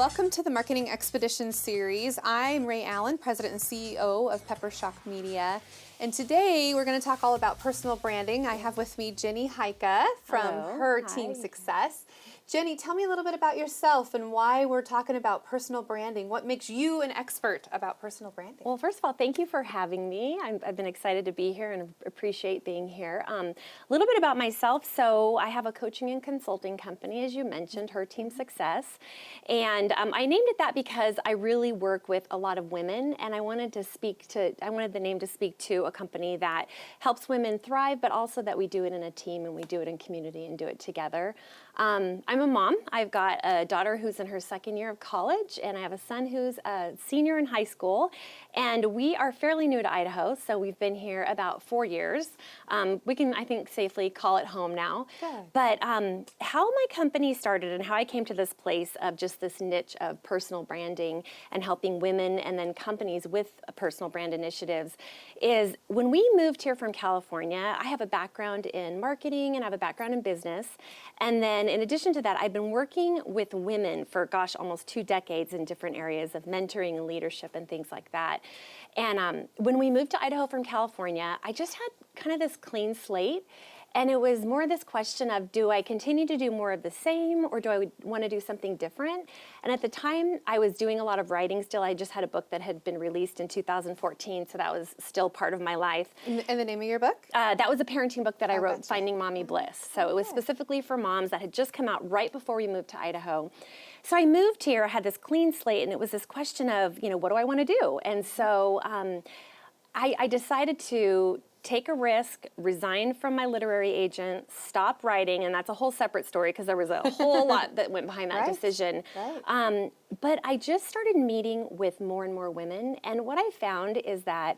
Welcome to the Marketing Expedition series. I'm Rhea Allen, President and CEO of Peppershock Media. And today we're going to talk all about personal branding. I have with me Genny Heikka from her Team Success. Jenny, tell me a little bit about yourself and why we're talking about personal branding. What makes you an expert about personal branding? Well, first of all, thank you for having me. I've been excited to be here and appreciate being here. A little bit about myself. So I have a coaching and consulting company, as you mentioned, Her Team Success. And I named it that because I really work with a lot of women, and I wanted the name to speak to a company that helps women thrive, but also that we do it in a team and we do it in community and do it together. I'm a mom. I've got a daughter who's in her second year of college, and I have a son who's a senior in high school. And we are fairly new to Idaho, so we've been here about 4 years. We can, I think, safely call it home now. Good. But how my company started and how I came to this place of just this niche of personal branding and helping women and then companies with personal brand initiatives is when we moved here from California. I have a background in marketing and I have a background in business. And then in addition to that, I've been working with women for, almost 2 decades in different areas of mentoring and leadership and things like that. And when we moved to Idaho from California, I just had kind of this clean slate. And it was more this question of, do I continue to do more of the same, or do I want to do something different? And at the time, I was doing a lot of writing still. I just had a book that had been released in 2014, so that was still part of my life. And the name of your book? That was a parenting book that I wrote, Finding Mommy Bliss. So it was specifically for moms that had just come out right before we moved to Idaho. So I moved here, I had this clean slate, and it was this question of, what do I want to do? And so I decided to take a risk, resign from my literary agent, stop writing, and that's a whole separate story because there was a whole lot that went behind that decision. Right. But I just started meeting with more and more women, and what I found is that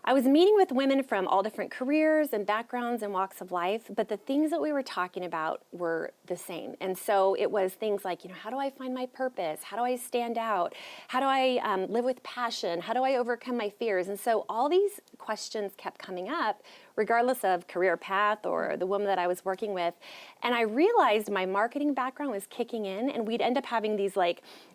I was meeting with women from all different careers and backgrounds and walks of life, but the things that we were talking about were the same. And so it was things like, how do I find my purpose? How do I stand out? How do I live with passion? How do I overcome my fears? And so all these questions kept coming up, regardless of career path or the woman that I was working with. And I realized my marketing background was kicking in, and we'd end up having these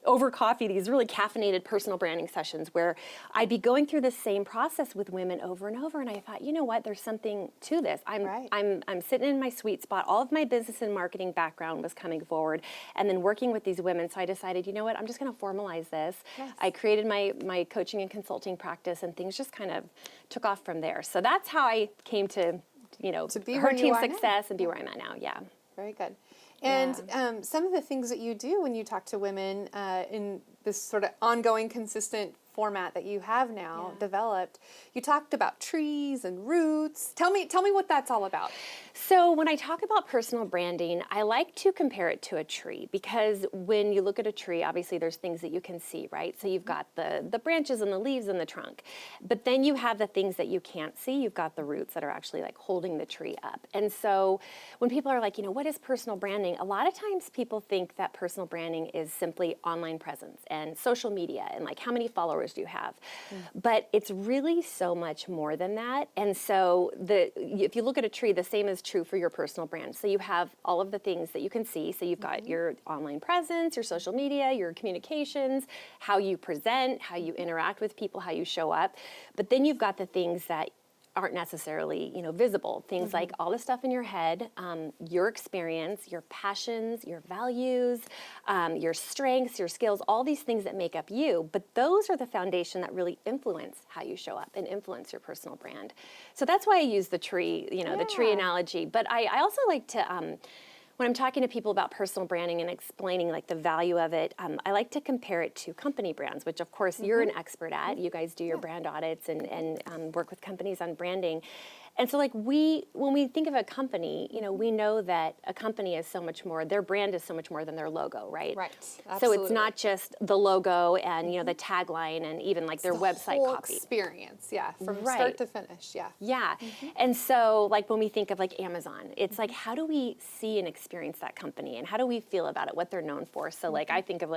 over coffee, these really caffeinated personal branding sessions where I'd be going through the same process with women over and over. And I thought, you know what, there's something to this. I'm sitting in my sweet spot. All of my business and marketing background was coming forward and then working with these women. So I decided, you know what, I'm just going to formalize this. Yes. I created my coaching and consulting practice, and things just kind of took off from there. So that's how I came to be Her Team Success and be where I'm at now. Yeah. Very good. And some of the things that you do when you talk to women in this sort of ongoing, consistent format that you have now developed, you talked about trees and roots. Tell me what that's all about. So when I talk about personal branding, I like to compare it to a tree, because when you look at a tree, obviously there's things that you can see, right? So you've got the branches and the leaves and the trunk, but then you have the things that you can't see. You've got the roots that are actually holding the tree up. And so when people are like, what is personal branding? A lot of times people think that personal branding is simply online presence and social media and how many followers do you have? But it's really so much more than that. And so if you look at a tree, the same is true for your personal brand. So you have all of the things that you can see. So you've got your online presence, your social media, your communications, how you present, how you interact with people, how you show up. But then you've got the things that aren't necessarily, visible. Things like all the stuff in your head, your experience, your passions, your values, your strengths, your skills, all these things that make up you. But those are the foundation that really influence how you show up and influence your personal brand. So that's why I use the tree, the tree analogy. But I also like to, when I'm talking to people about personal branding and explaining the value of it, I like to compare it to company brands, which of course you're an expert at. You guys do your brand audits and work with companies on branding. And so when we think of a company, we know that a company is so much more, their brand is so much more than their logo, right? Right, absolutely. So it's not just the logo and, the tagline and even their website whole copy. Experience, from start to finish, Yeah, and so when we think of Amazon, it's how do we see and experience that company and how do we feel about it, what they're known for? So I think of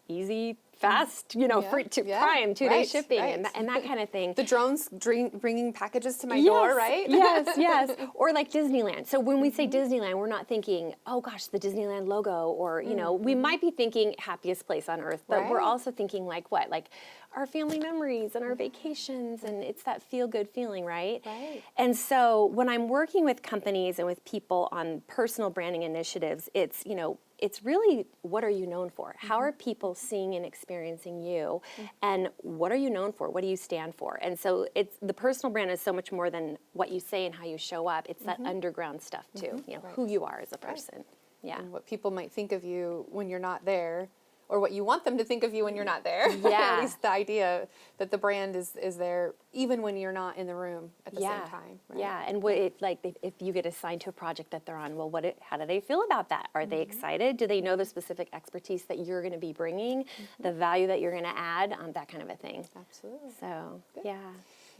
easy, fast, you know, free to Prime, 2-day shipping, and that kind of thing. The drones bringing packages to my door, right? Yes. Or like Disneyland. So when we say Disneyland, we're not thinking, oh gosh, the Disneyland logo, or, you know, we might be thinking happiest place on earth, but we're also thinking like what? Like our family memories and our vacations, and it's that feel-good feeling, right? Right. And so when I'm working with companies and with people on personal branding initiatives, it's, you know, it's really, what are you known for? How are people seeing and experiencing you? And what are you known for? What do you stand for? And so it's, the personal brand is so much more than what you say and how you show up. It's that underground stuff too, you know, who you are as a person. Yeah. And what people might think of you when you're not there, or what you want them to think of you when you're not there. Yeah. At least the idea that the brand is there even when you're not in the room at the same time. Right? Yeah, and what it, like if you get assigned to a project that they're on, well, how do they feel about that? Are they excited? Do they know the specific expertise that you're going to be bringing, the value that you're going to add, that kind of a thing. Absolutely. So, yeah.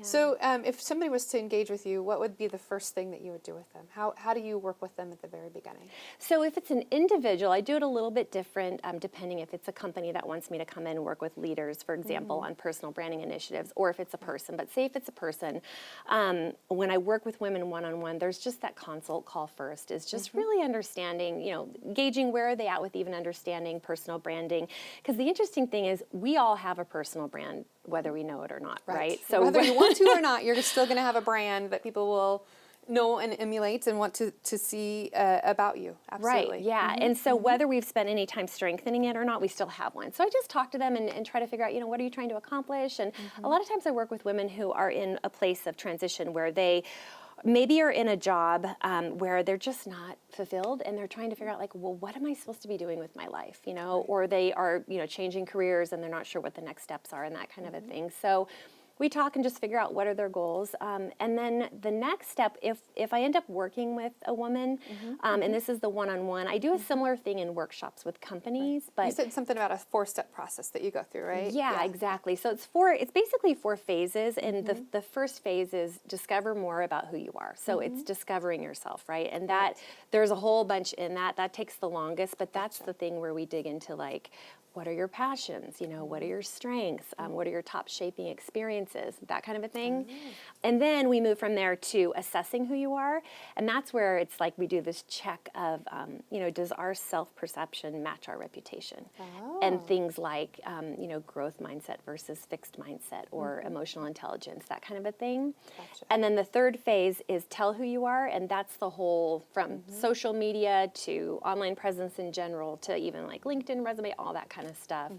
So if somebody was to engage with you, what would be the first thing that you would do with them? How do you work with them at the very beginning? So if it's an individual, I do it a little bit different depending if it's a company that wants me to come in and work with leaders, for example, on personal branding initiatives, or if it's a person. But say if it's a person, when I work with women one-on-one, there's just that consult call first, is just really understanding, you know, gauging where are they at with even understanding personal branding. Because the interesting thing is we all have a personal brand, whether we know it or not, right? So whether you want to or not, you're still going to have a brand that people will know and emulate and want to see about you. Absolutely. Right, yeah. And so whether we've spent any time strengthening it or not, we still have one. So I just talk to them and try to figure out, you know, what are you trying to accomplish? And a lot of times I work with women who are in a place of transition where they maybe are in a job where they're just not fulfilled, and they're trying to figure out, like, well, what am I supposed to be doing with my life, you know? Or they are, you know, changing careers and they're not sure what the next steps are and that kind of a thing. So we talk and just figure out what are their goals. And then the next step, if I end up working with a woman, and this is the one-on-one, I do a similar thing in workshops with companies. But you said something about a 4-step process that you go through, right? Yeah, exactly. So it's basically 4 phases, and the first phase is discover more about who you are. So it's discovering yourself, right? And that there's a whole bunch in that. That takes the longest, but that's the thing where we dig into, like, what are your passions? You know, what are your strengths? What are your top shaping experiences? That kind of a thing. And then we move from there to assessing who you are. And that's where it's like we do this check of, you know, does our self-perception match our reputation? And things like, you know, growth mindset versus fixed mindset, or emotional intelligence, that kind of a thing. And then the third phase is tell who you are. And that's the whole, from social media to online presence in general to even like LinkedIn, resume, all that kind of stuff.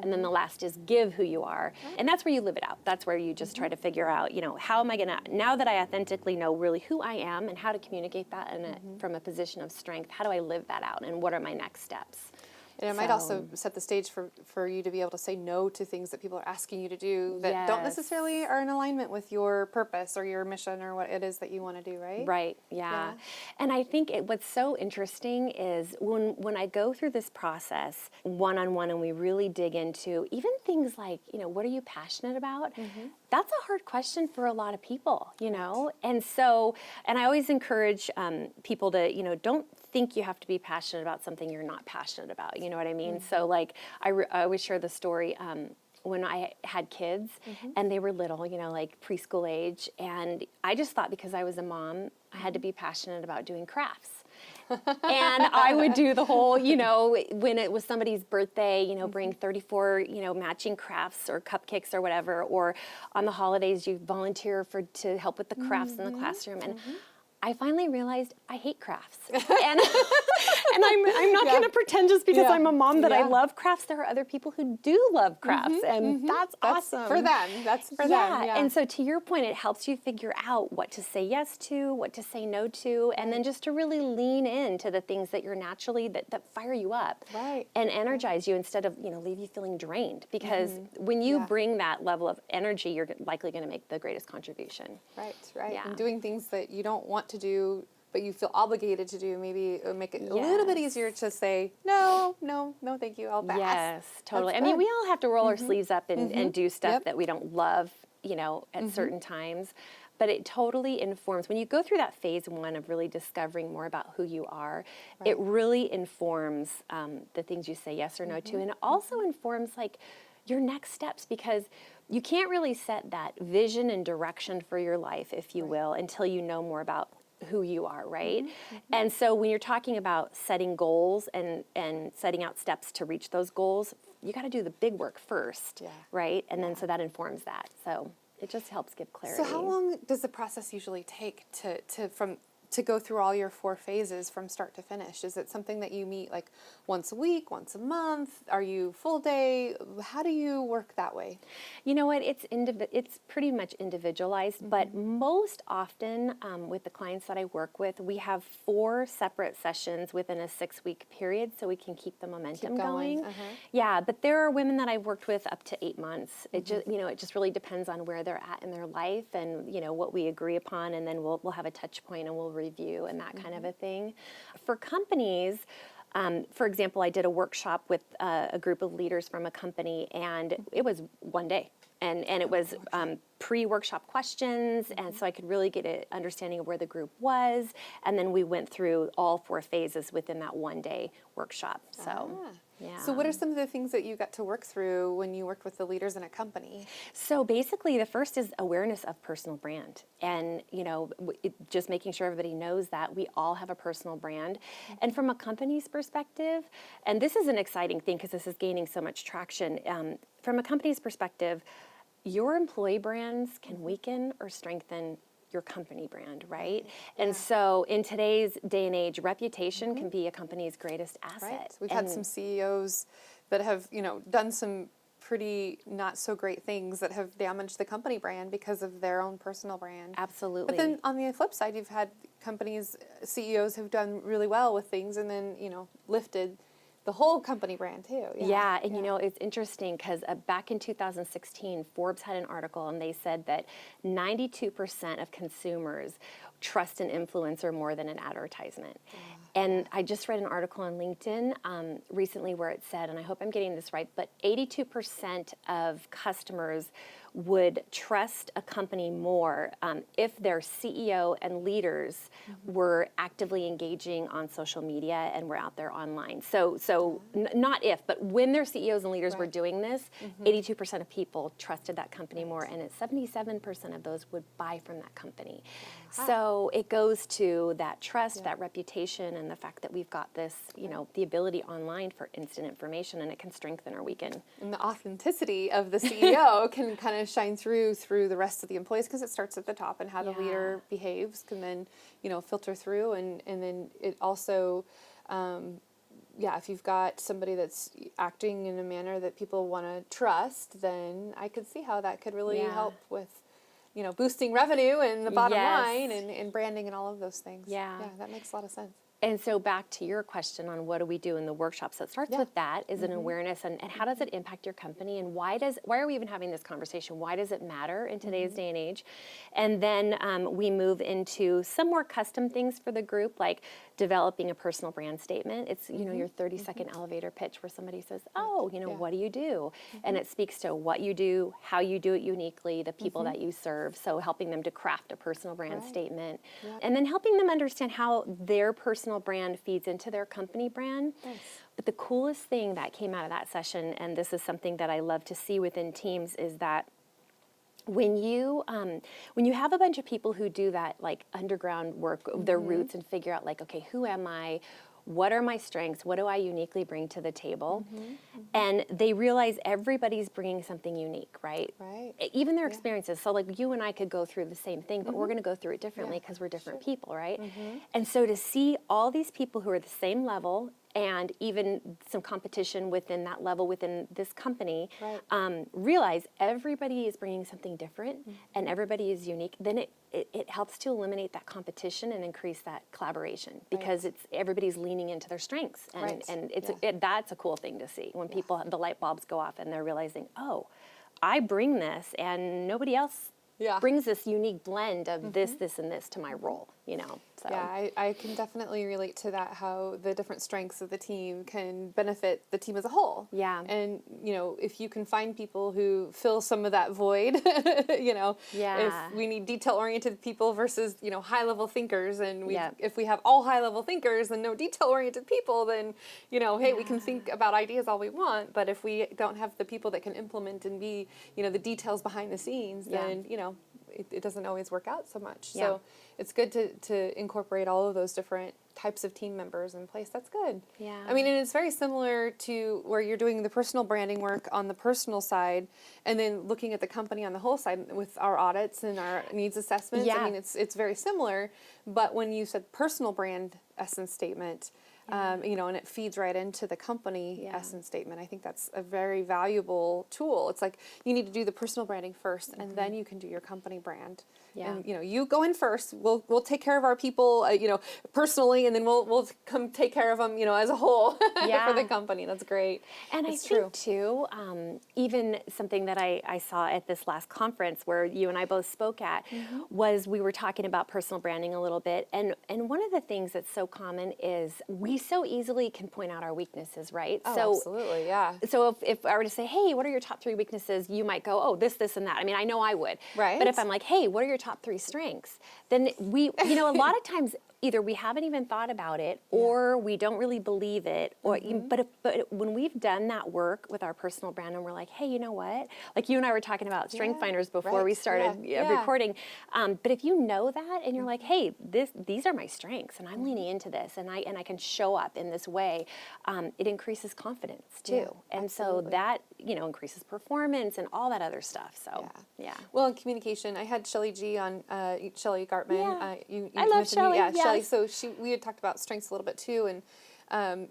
And then the last is give who you are. And that's where you live it out. That's where you just try to figure out, you know, how am I going to, now that I authentically know really who I am and how to communicate that from a position of strength, how do I live that out, and what are my next steps? And it might also set the stage for you to be able to say no to things that people are asking you to do that don't necessarily are in alignment with your purpose or your mission or what it is that you want to do, right? Right, yeah. And I think what's so interesting is when I go through this process one-on-one and we really dig into even things like, you know, what are you passionate about? That's a hard question for a lot of people, you know? And so, and I always encourage people to, you know, don't think you have to be passionate about something you're not passionate about. You know what I mean? So like, I always share the story when I had kids and they were little, you know, like preschool age. And I just thought because I was a mom, I had to be passionate about doing crafts. And I would do the whole, you know, when it was somebody's birthday, you know, bring 34, you know, matching crafts or cupcakes or whatever, or on the holidays you volunteer to help with the crafts in the classroom. And I finally realized I hate crafts. And I'm not going to pretend just because I'm a mom that I love crafts. There are other people who do love crafts, and that's awesome. For them. That's for them. Yeah. And so to your point, it helps you figure out what to say yes to, what to say no to, and then just to really lean into the things that you're naturally, that fire you up and energize you instead of, you know, leave you feeling drained. Because when you bring that level of energy, you're likely going to make the greatest contribution. Right. Yeah. And doing things that you don't want to do, but you feel obligated to do, maybe it would make it a little bit easier to say, no, thank you, I'll pass. Yes, totally. I mean, we all have to roll our sleeves up and do stuff that we don't love, you know, at certain times. but it totally informs, when you go through that phase one of really discovering more about who you are, it really informs the things you say yes or no to, and it also informs like your next steps, because you can't really set that vision and direction for your life, if you will, until you know more about who you are, right? And so when you're talking about setting goals and setting out steps to reach those goals, you got to do the big work first, right? And then so that informs that. So it just helps give clarity. So how long does the process usually take to go through all your 4 phases from start to finish? Is it something that you meet like once a week, once a month? Are you full day? How do you work that way? You know what, it's pretty much individualized, but most often with the clients that I work with, we have 4 separate sessions within a 6-week period, so we can keep the momentum going. Yeah, but there are women that I've worked with up to 8 months. It just, it just really depends on where they're at in their life and, what we agree upon, and then we'll have a touch point and we'll review and that kind of a thing. For companies, for example, I did a workshop with a group of leaders from a company, and it was one day. And it was pre-workshop questions, and so I could really get an understanding of where the group was, and then we went through all 4 phases within that one-day workshop. So, yeah. So what are some of the things that you got to work through when you worked with the leaders in a company? So basically, the first is awareness of personal brand, and just making sure everybody knows that we all have a personal brand. And from a company's perspective, and this is an exciting thing because this is gaining so much traction, from a company's perspective, your employee brands can weaken or strengthen your company brand, right? And so in today's day and age, reputation can be a company's greatest asset. Right. We've had some CEOs that have, done some pretty not so great things that have damaged the company brand because of their own personal brand. Absolutely. But then on the flip side, you've had companies, CEOs who've done really well with things and then, lifted the whole company brand too. Yeah, and it's interesting because back in 2016, Forbes had an article and they said that 92% of consumers trust an influencer more than an advertisement. And I just read an article on LinkedIn recently where it said, and I hope I'm getting this right, but 82% of customers would trust a company more if their CEO and leaders were actively engaging on social media and were out there online. So not if, but when their CEOs and leaders were doing this, 82% of people trusted that company more, and 77% of those would buy from that company. So it goes to that trust, that reputation, and the fact that we've got this, the ability online for instant information, and it can strengthen or weaken. And the authenticity of the CEO can kind of shine through the rest of the employees, because it starts at the top, and how the leader behaves can then, filter through, and then it also, if you've got somebody that's acting in a manner that people want to trust, then I could see how that could really help with, boosting revenue and the bottom line and branding and all of those things. Yeah, that makes a lot of sense. And so back to your question on what do we do in the workshop. So it starts with that, is an awareness, and how does it impact your company, and why are we even having this conversation? Why does it matter in today's day and age? And then we move into some more custom things for the group, like developing a personal brand statement. It's, your 30-second elevator pitch where somebody says, what do you do? And it speaks to what you do, how you do it uniquely, the people that you serve. So helping them to craft a personal brand statement, and then helping them understand how their personal brand feeds into their company brand. Nice. But the coolest thing that came out of that session, and this is something that I love to see within teams, is that when you have a bunch of people who do that like underground work, their roots, and figure out like, okay, who am I? What are my strengths? What do I uniquely bring to the table? And they realize everybody's bringing something unique, right? Right. Even their experiences. So like you and I could go through the same thing, but we're going to go through it differently because we're different people, right? And so to see all these people who are the same level, and even some competition within that level within this company, realize everybody is bringing something different and everybody is unique, then it helps to eliminate that competition and increase that collaboration, because it's everybody's leaning into their strengths, and that's a cool thing to see when people, the light bulbs go off and they're realizing, oh, I bring this and nobody else brings this unique blend of this, and this to my role, So. Yeah, I can definitely relate to that, how the different strengths of the team can benefit the team as a whole. Yeah. And, if you can find people who fill some of that void, if we need detail-oriented people versus, high-level thinkers, and if we have all high-level thinkers and no detail-oriented people, then, hey, we can think about ideas all we want, but if we don't have the people that can implement and be, the details behind the scenes, then, it doesn't always work out so much. Yeah. So it's good to incorporate all of those different types of team members in place. That's good. Yeah. I mean, and it's very similar to where you're doing the personal branding work on the personal side, and then looking at the company on the whole side with our audits and our needs assessments. Yeah. I mean, it's very similar, but when you said personal brand essence statement, and it feeds right into the company essence statement. I think that's a very valuable tool. It's like you need to do the personal branding first, and then you can do your company brand. Yeah. And you go in first. We'll take care of our people, personally, and then we'll come take care of them, as a whole for the company. That's great. And it's I think too, even something that I saw at this last conference where you and I both spoke at was we were talking about personal branding a little bit, and one of the things that's so common is we so easily can point out our weaknesses, right? Oh, so absolutely, yeah. So if I were to say, hey, what are your top 3 weaknesses? You might go, oh, this, and that. I mean, I know I would. Right. But if I'm like, hey, what are your top 3 strengths? Then we, a lot of times either we haven't even thought about it, or we don't really believe it, or but when we've done that work with our personal brand and we're like, hey, you know what? Like you and I were talking about strength finders before we started recording. But if you know that and you're like, hey, these are my strengths, and I'm leaning into this, and I can show up in this way, it increases confidence too, and absolutely. so that increases performance and all that other stuff. So Well, in communication, I had Shelley G on, Shelley Gartman. Yeah. You I love mentioned Shelley, Shelley. yes. So we had talked about strengths a little bit too, and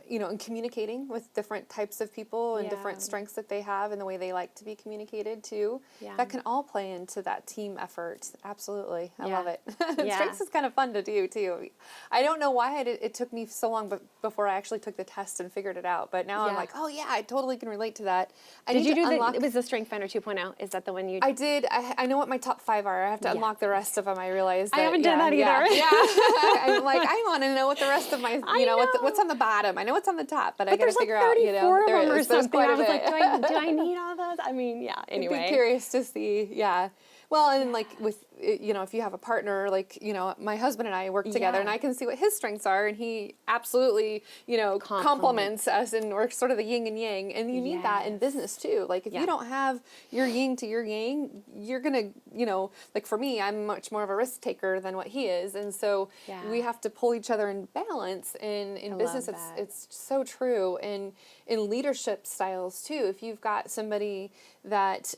in communicating with different types of people and different strengths that they have and the way they like to be communicated too. Yeah. That can all play into that team effort. Absolutely. I love it. Strengths is kind of fun to do too. I don't know why it took me so long before I actually took the test and figured it out. But now I'm like, oh yeah, I totally can relate to that. Did you do it was the Strength Finder 2.0? Is that the one you I did. I know what my top 5 are. I have to unlock the rest of them. I realized that, I haven't done that either. Yeah. I'm like, I want to know what the rest of my, what's on the bottom. I know what's on the top, but I got to figure out, of them or something. I was like, bit. do I need all those? I mean, anyway. I'd be curious to see, Well, and like with, if you have a partner, like, my husband and I work together and I can see what his strengths are, and he absolutely, compliments us, and we're sort of the yin and yang, and you need that in business too. Like if you don't have your yin to your yang, you're going to, like for me, I'm much more of a risk taker than what he is. And so we have to pull each other in balance, and in business, it's so true. And in leadership styles too, if you've got somebody that,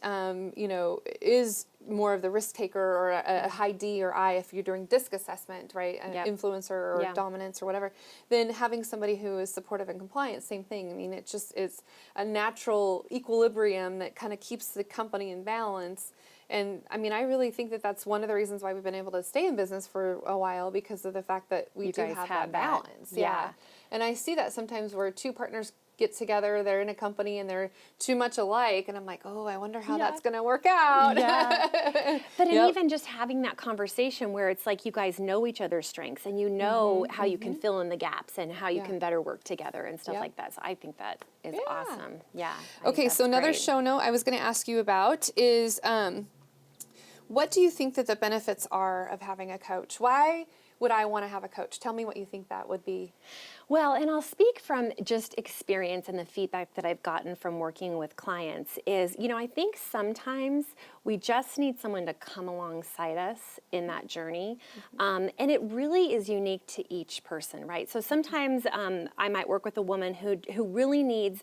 is more of the risk taker, or a high D or I, if you're doing DISC assessment, right? Influencer or dominance or whatever, then having somebody who is supportive and compliant, same thing. I mean, it's a natural equilibrium that kind of keeps the company in balance. And I mean, I really think that that's one of the reasons why we've been able to stay in business for a while, because of the fact that we do have that balance. Yeah. And I see that sometimes where 2 partners get together, they're in a company and they're too much alike, and I'm like, oh, I wonder how that's going to work out. But even just having that conversation where it's like you guys know each other's strengths, and you know how you can fill in the gaps, and how you can better work together and stuff like that. So I think that is awesome. Okay, so another show note I was going to ask you about is, what do you think that the benefits are of having a coach? Why would I want to have a coach? Tell me what you think that would be. Well, and I'll speak from just experience and the feedback that I've gotten from working with clients is, I think sometimes we just need someone to come alongside us in that journey. And it really is unique to each person, right? So sometimes I might work with a woman who really needs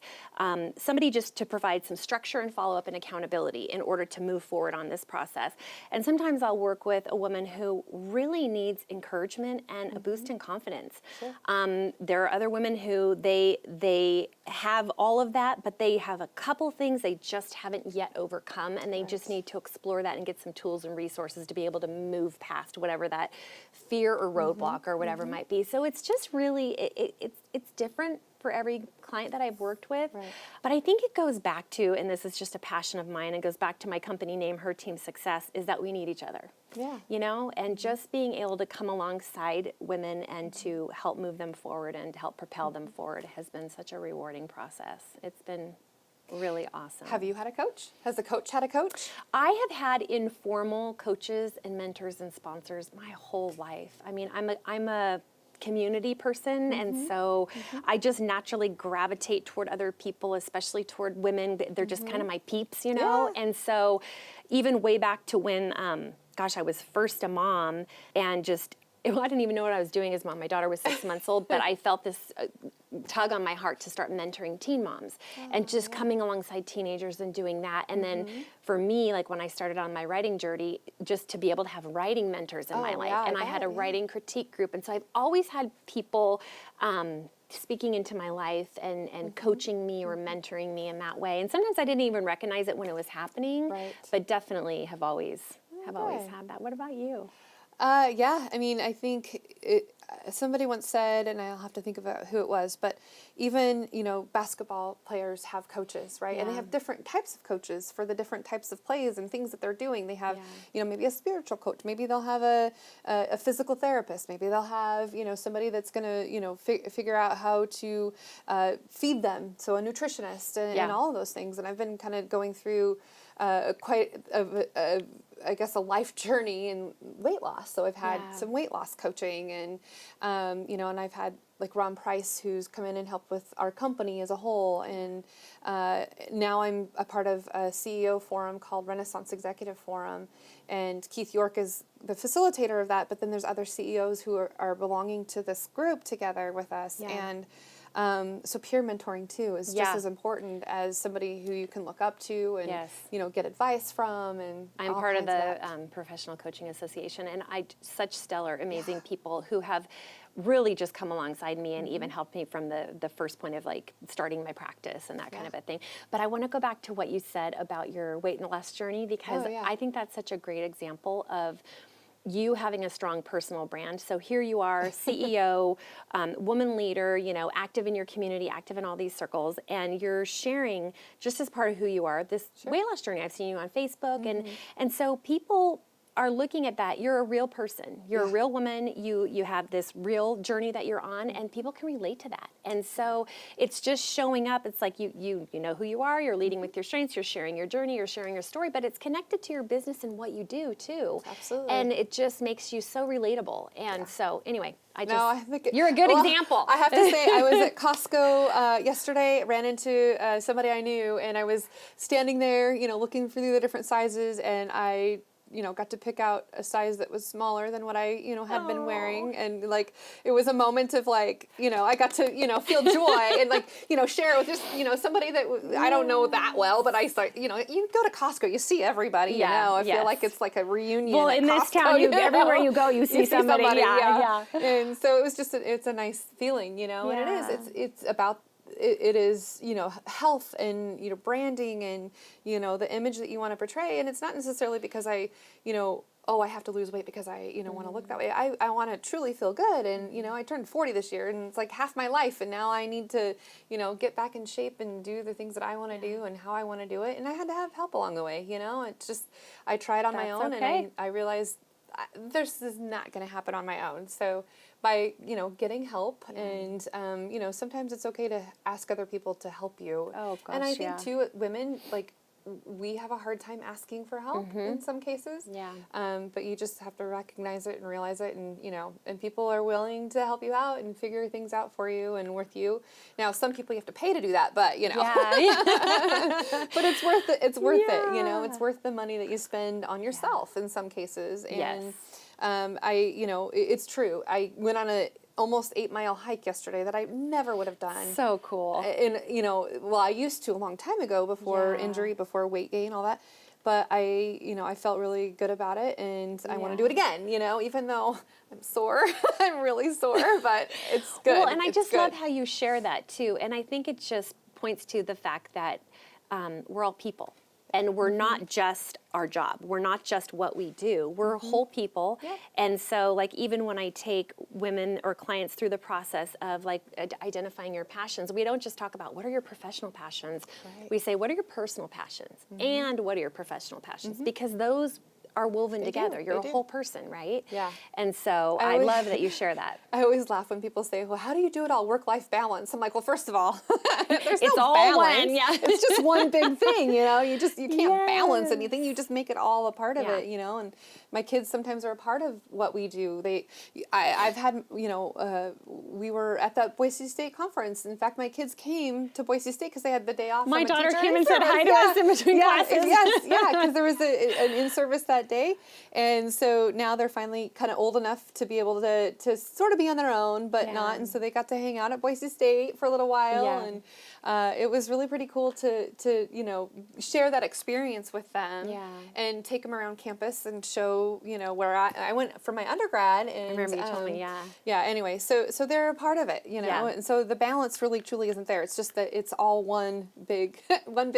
somebody just to provide some structure and follow-up and accountability in order to move forward on this process. And sometimes I'll work with a woman who really needs encouragement and a boost in confidence. Sure. There are other women who they have all of that, but they have a couple things they just haven't yet overcome, and they just need to explore that and get some tools and resources to be able to move past whatever that fear or roadblock or whatever might be. So it's just really it's different for every client that I've worked with. Right. But I think it goes back to, and this is just a passion of mine, and goes back to my company name, Her Team Success, is that we need each other. Yeah. You know, and just being able to come alongside women and to help move them forward and to help propel them forward has been such a rewarding process. It's been really awesome. Have you had a coach? Has the coach had a coach? I have had informal coaches and mentors and sponsors my whole life. I mean, I'm a community person, and so I just naturally gravitate toward other people, especially toward women. They're just kind of my peeps, you know? Yeah. And so even way back to when, I was first a mom, and just, I didn't even know what I was doing as mom. My daughter was 6 months old, but I felt this tug on my heart to start mentoring teen moms and just coming alongside teenagers and doing that. And then for me, like when I started on my writing journey, just to be able to have writing mentors in my life. Yeah, and I had a writing critique group. And so I've always had people speaking into my life and coaching me or mentoring me in that way. And sometimes I didn't even recognize it when it was happening, but definitely have always had that. What about you? Yeah, I mean, I think somebody once said, and I'll have to think about who it was, but even, you know, basketball players have coaches, right? Yeah. And they have different types of coaches for the different types of plays and things that they're doing. They have, you know, maybe a spiritual coach, maybe they'll have a physical therapist, maybe they'll have, you know, somebody that's going to, you know, figure out how to feed them, so a nutritionist and all of those things. And I've been kind of going through quite I guess a life journey in weight loss. So I've had some weight loss coaching, and you know, and I've had like Ron Price, who's come in and helped with our company as a whole, and now I'm a part of a CEO forum called Renaissance Executive Forum, and Keith York is the facilitator of that. But then there's other CEOs who are belonging to this group together with us, and so peer mentoring too is just as important as somebody who you can look up to and you know, get advice from. And I'm part of the Professional Coaching Association, and such stellar, amazing people who have really just come alongside me and even helped me from the first point of like starting my practice and that kind of a thing. But I want to go back to what you said about your weight loss journey, because I think that's such a great example of you having a strong personal brand. So here you are, CEO, woman leader, you know, active in your community, active in all these circles, and you're sharing just as part of who you are this weight loss journey. I've seen you on Facebook, and so people are looking at that. You're a real person. You're a real woman. You have this real journey that you're on, and people can relate to that. And so it's just showing up. It's like you know who you are. You're leading with your strengths. You're sharing your journey. You're sharing your story, but it's connected to your business and what you do too. Absolutely. And it just makes you so relatable. And so anyway, I think you're a good example. I have to say, I was at Costco yesterday, ran into somebody I knew, and I was standing there, you know, looking through the different sizes, and I, you know, got to pick out a size that was smaller than what I, you know, had been wearing. And like, it was a moment of like, you know, I got to, you know, feel joy and like, you know, share with just, you know, somebody that I don't know that well, but I start, you know, you go to Costco, you see everybody, you know, I feel like it's like a reunion. Well, in this town, everywhere you go, you see somebody. Yeah. And so it was just, it's a nice feeling, you know, and it's about, it is, you know, health and, you know, branding and, you know, the image that you want to portray. And it's not necessarily because I, you know, I have to lose weight because I, you know, want to look that way. I want to truly feel good. And, you know, I turned 40 this year, and it's like half my life. And now I need to, you know, get back in shape and do the things that I want to do and how I want to do it. And I had to have help along the way, you know. It's just, I tried on my own, and I realized this is not going to happen on my own. So by, you know, getting help and, you know, sometimes it's okay to ask other people to help you. Oh, gosh, and I think too, women, like, we have a hard time asking for help in some cases. Yeah. But you just have to recognize it and realize it, and, you know, and people are willing to help you out and figure things out for you and with you. Now, some people you have to pay to do that, but, you know. But it's worth it. It's worth it, you know. It's worth the money that you spend on yourself in some cases. And you know, it's true. I went on a almost 8-mile hike yesterday that I never would have done. So cool. And, you know, well, I used to a long time ago before injury, before weight gain, all that. But I, you know, I felt really good about it, and I want to do it again, you know, even though I'm sore. I'm really sore, but it's good. Well, and I just love how you share that too. And I think it just points to the fact that we're all people. And we're not just our job. We're not just what we do. We're whole people. Yeah. And so like even when I take women or clients through the process of like identifying your passions, we don't just talk about what are your professional passions. Right. We say what are your personal passions and what are your professional passions, because those are woven together. You're a whole person, right? Yeah. And so I love that you share that. I always laugh when people say, well, how do you do it all, work-life balance? I'm like, well, first of all, there's It's no all balance. one, yeah. It's just one big thing, you know? You can't balance Yes. anything. You just make it all a part of Yeah. it, you know? And my kids sometimes are a part of what we do. I've had, you know, we were at that Boise State conference. In fact, my kids came to Boise State because they had the day off. My from a daughter teacher came and said in-service. hi to us in between classes. Yes, yeah, because there was an in-service that day. And so now they're finally kind of old enough to be able to sort of be on their own, but not. And so they got to hang out at Boise State for a little while. Yeah. And it was really pretty cool to you know, share that experience with them. Yeah. And take them around campus and show, you know, where I went for my undergrad. And, I remember you told me, yeah. Yeah, anyway, so they're a part of it, you know. Yeah. And so the balance really truly isn't there. It's just that it's all one big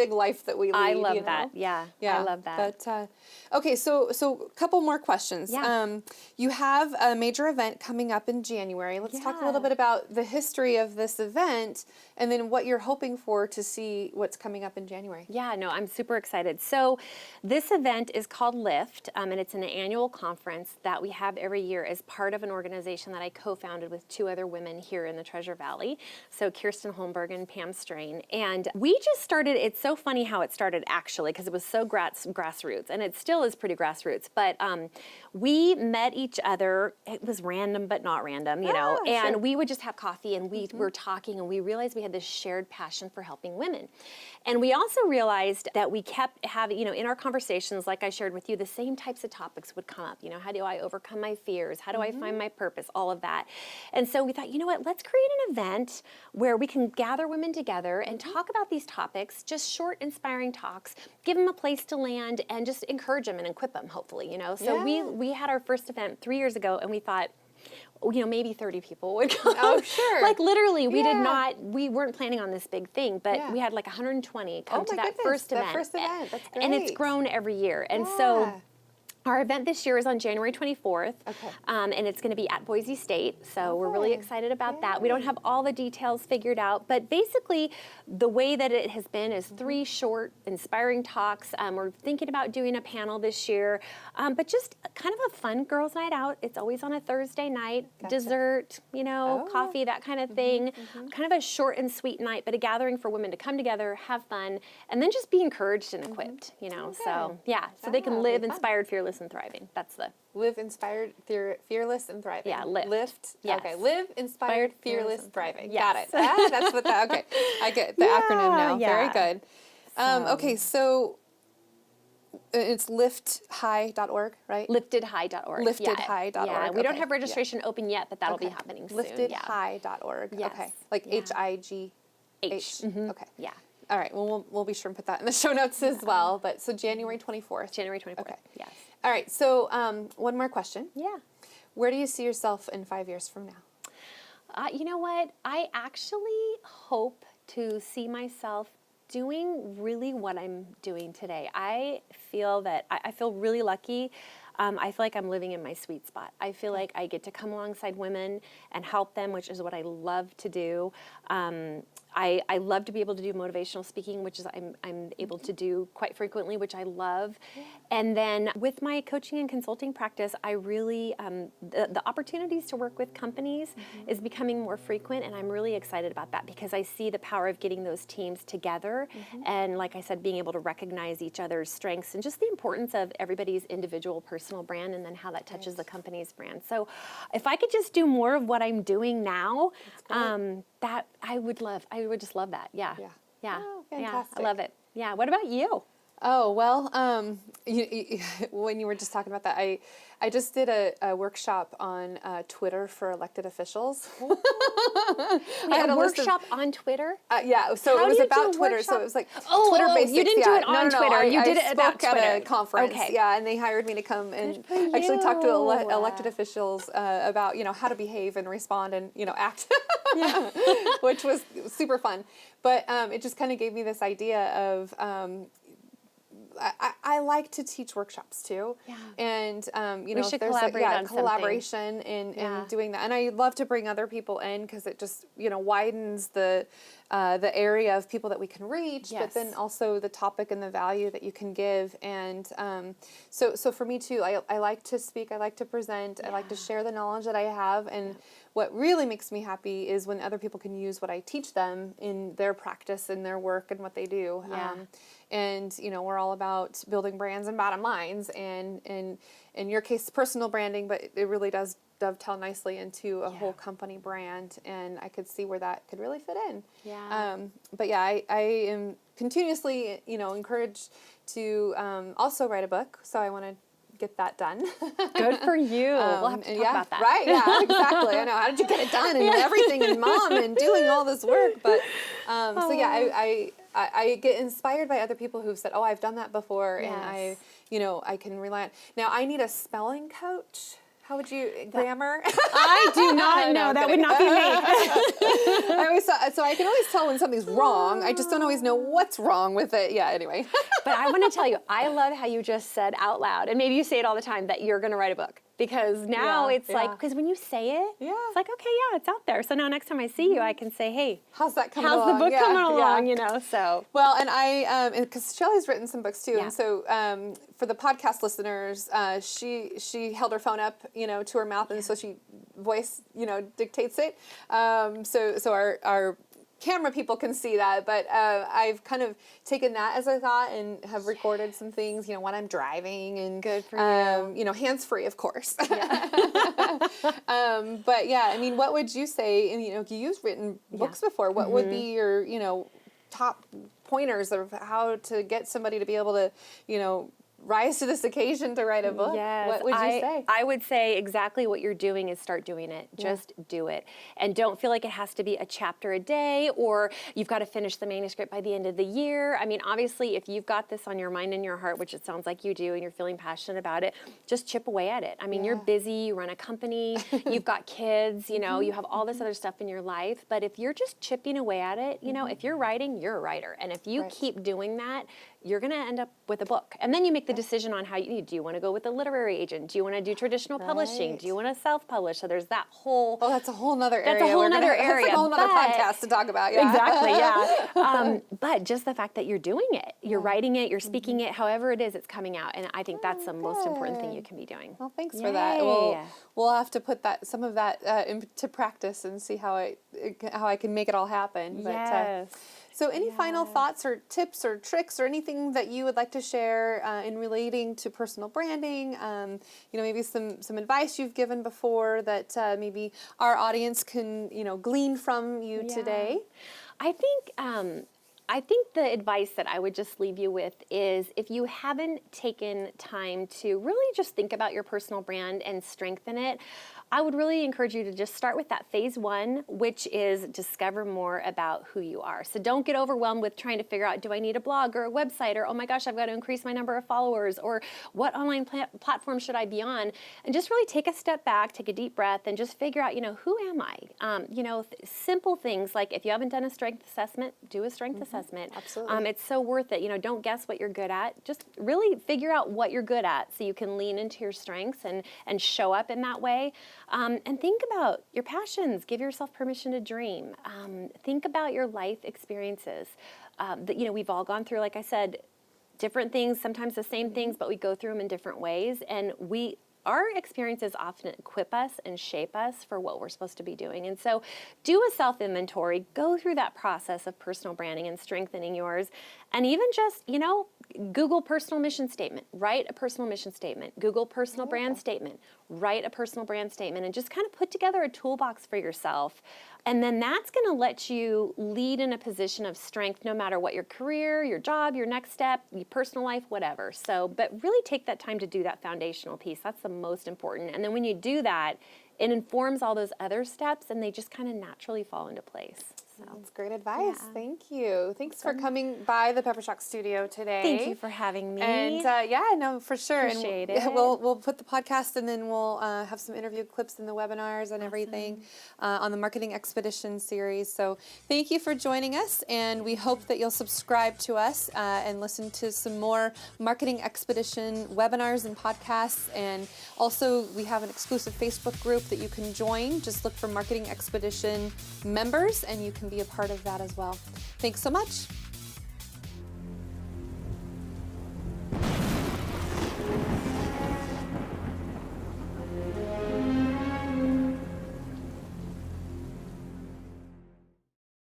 life that we lead. I love you know? that. Yeah. I love that. But okay, so a couple more questions. Yeah. You have a major event coming up in January. Let's talk a little bit about the history of this event and then what you're hoping for to see what's coming up in January. Yeah, no, I'm super excited. So this event is called Lift, and it's an annual conference that we have every year as part of an organization that I co-founded with two other women here in the Treasure Valley. So Kirsten Holmberg and Pam Strain. And we just started, it's so funny how it started actually, because it was so grassroots, and it still is pretty grassroots. But we met each other, it was random but not random, you know, and we would just have coffee and we were talking and we realized we had this shared passion for helping women. And we also realized that we kept having, you know, in our conversations, like I shared with you, the same types of topics would come up. You know, how do I overcome my fears? How do I find my purpose? All of that. And so we thought, you know what, let's create an event where we can gather women together and talk about these topics, just short, inspiring talks, give them a place to land and just encourage them and equip them, hopefully, you know. So we had our first event 3 years ago and we thought, you know, maybe 30 people would come. Oh, sure. Like literally, we weren't planning on this big thing, but we had like 120 come to that first event. That first event, that's great. And it's grown every year. And so our event this year is on January 24th, and it's going to be at Boise State, so we're really excited about that. We don't have all the details figured out, but basically the way that it has been is 3 short, inspiring talks. We're thinking about doing a panel this year, but just kind of a fun girls' night out. It's always on a Thursday night, dessert, you know, coffee, that kind of thing. Kind of a short and sweet night, but a gathering for women to come together, have fun, and then just be encouraged and equipped, you know. So, yeah, so they can live inspired, fearless, and thriving. That's the live inspired, fearless, and thriving. Yeah, lift. Yes. Okay, live inspired, fearless, and thriving. Yes. Got it. That's what that. Okay, I get the acronym now. Very good. Okay, so it's lifthigh.org, right? Liftedhigh.org. Liftedhigh.org. Yeah, we don't have registration open yet, but that'll be happening soon. Liftedhigh.org. Yes. Okay, like HIGH. Okay. Yeah. All right. Well, we'll be sure and put that in the show notes as well. But so January 24th. January 24th. Okay. Yes. All right. So one more question. Yeah. Where do you see yourself in 5 years from now? You know what? I actually hope to see myself doing really what I'm doing today. I feel that I feel really lucky. I feel like I'm living in my sweet spot. I feel like I get to come alongside women and help them, which is what I love to do. I love to be able to do motivational speaking, which is I'm able to do quite frequently, which I love. And then with my coaching and consulting practice, I really, the opportunities to work with companies is becoming more frequent, and I'm really excited about that because I see the power of getting those teams together and, like I said, being able to recognize each other's strengths and just the importance of everybody's individual personal brand and then how that touches the company's brand. So if I could just do more of what I'm doing now, that I would just love that. Yeah. Oh, fantastic. I love it. Yeah. What about you? Oh, well, when you were just talking about that, I just did a workshop on Twitter for elected officials. A workshop on Twitter? Yeah, so it was about Twitter. So it was like Twitter basics. You didn't do it on Twitter. You did it about Twitter. At a conference. Okay. Yeah, and they hired me to come and actually talk to elected officials about, you know, how to behave and respond and, you know, act, which was super fun. But it just kind of gave me this idea of I like to teach workshops too. Yeah. And, you We know, should if there's collaborate on something. collaboration in doing that. And I love to bring other people in because it just, you know, widens the area of people that we can reach, but then also the topic and the value that you can give. And so for me too, I like to speak, I like to present, I like to share the knowledge that I have. And what really makes me happy is when other people can use what I teach them in their practice and their work and what they do. And, you know, we're all about building brands and bottom lines, and in your case, personal branding, but it really does dovetail nicely into a whole company brand, and I could see where that could really fit in. But yeah, I am continuously, you know, encouraged to also write a book, so I want to get that done. Good for you. We'll have to talk about that. Right, yeah, exactly. I know. How did you get it done and everything, and mom and doing all this work? But so yeah, I get inspired by other people who've said, "Oh, I've done that before," and I can rely on. Now, I need a spelling coach. How would you grammar? I do not know. That would not be me. So I can always tell when something's wrong. I just don't always know what's wrong with it. Yeah. Anyway. But I want to tell you, I love how you just said out loud, and maybe you say it all the time, that you're going to write a book. Because now it's like, because when you say it, it's like, okay, yeah, it's out there. So now next time I see you, I can say, hey, how's that coming along? How's the book coming along, you know, so. Well, and I, because Shelley's written some books too, and so for the podcast listeners, she held her phone up, you know, to her mouth, and so she voice, you know, dictates it. So our camera people can see that, but I've kind of taken that as a thought and have recorded some things, you know, when I'm driving, and good for you. You know, hands-free, of course. But yeah, I mean, what would you say, and you know, you've written books before, what would be your, you know, top pointers of how to get somebody to be able to, you know, rise to this occasion to write a book? Yes, what would you say? I would say exactly what you're doing is start doing it. Just do it. And don't feel like it has to be a chapter a day, or you've got to finish the manuscript by the end of the year. I mean, obviously, if you've got this on your mind and your heart, which it sounds like you do, and you're feeling passionate about it, just chip away at it. I mean, you're busy, you run a company, you've got kids, you know, you have all this other stuff in your life. But if you're just chipping away at it, you know, if you're writing, you're a writer. And if you keep doing that, you're going to end up with a book. And then you make the decision on how do you want to go with a literary agent? Do you want to do traditional publishing? Do you want to self-publish? So there's that whole... Oh, that's a whole nother area. That's a whole nother area. That's like a whole nother podcast to talk about. Yeah. Exactly, yeah. But just the fact that you're doing it, you're writing it, you're speaking it, however it is, it's coming out. And I think that's the most important thing you can be doing. Well, thanks for that. We'll have to put some of that into practice and see how I can make it all happen. But, so any final thoughts or tips or tricks or anything that you would like to share in relating to personal branding? You know, maybe some advice you've given before that maybe our audience can, you know, glean from you today? I think the advice that I would just leave you with is, if you haven't taken time to really just think about your personal brand and strengthen it, I would really encourage you to just start with that phase 1, which is discover more about who you are. So don't get overwhelmed with trying to figure out, do I need a blog or a website, or oh my gosh, I've got to increase my number of followers, or what online platform should I be on? And just really take a step back, take a deep breath, and just figure out, you know, who am I? You know, simple things like, if you haven't done a strength assessment, do a strength assessment. Absolutely. It's so worth it. You know, don't guess what you're good at. Just really figure out what you're good at so you can lean into your strengths and show up in that way. And think about your passions. Give yourself permission to dream. Think about your life experiences. You know, we've all gone through, like I said, different things, sometimes the same things, but we go through them in different ways. And our experiences often equip us and shape us for what we're supposed to be doing. And so do a self-inventory, go through that process of personal branding and strengthening yours, and even just, you know, Google personal mission statement, write a personal mission statement. Google personal brand statement, write a personal brand statement, and just kind of put together a toolbox for yourself. And then that's going to let you lead in a position of strength no matter what your career, your job, your next step, your personal life, whatever. So, but really take that time to do that foundational piece. That's the most important. And then when you do that, it informs all those other steps, and they just kind of naturally fall into place. So. That's great advice. Yeah. Thank you. Thanks for coming by the Peppershock studio today. Thank you for having me. And no, for sure. Appreciate and it. We'll put the podcast, and then we'll have some interview clips in the webinars and everything on the Marketing Expedition series. So thank you for joining us, and we hope that you'll subscribe to us and listen to some more Marketing Expedition webinars and podcasts. And also, we have an exclusive Facebook group that you can join. Just look for Marketing Expedition members, and you can be a part of that as well. Thanks so much.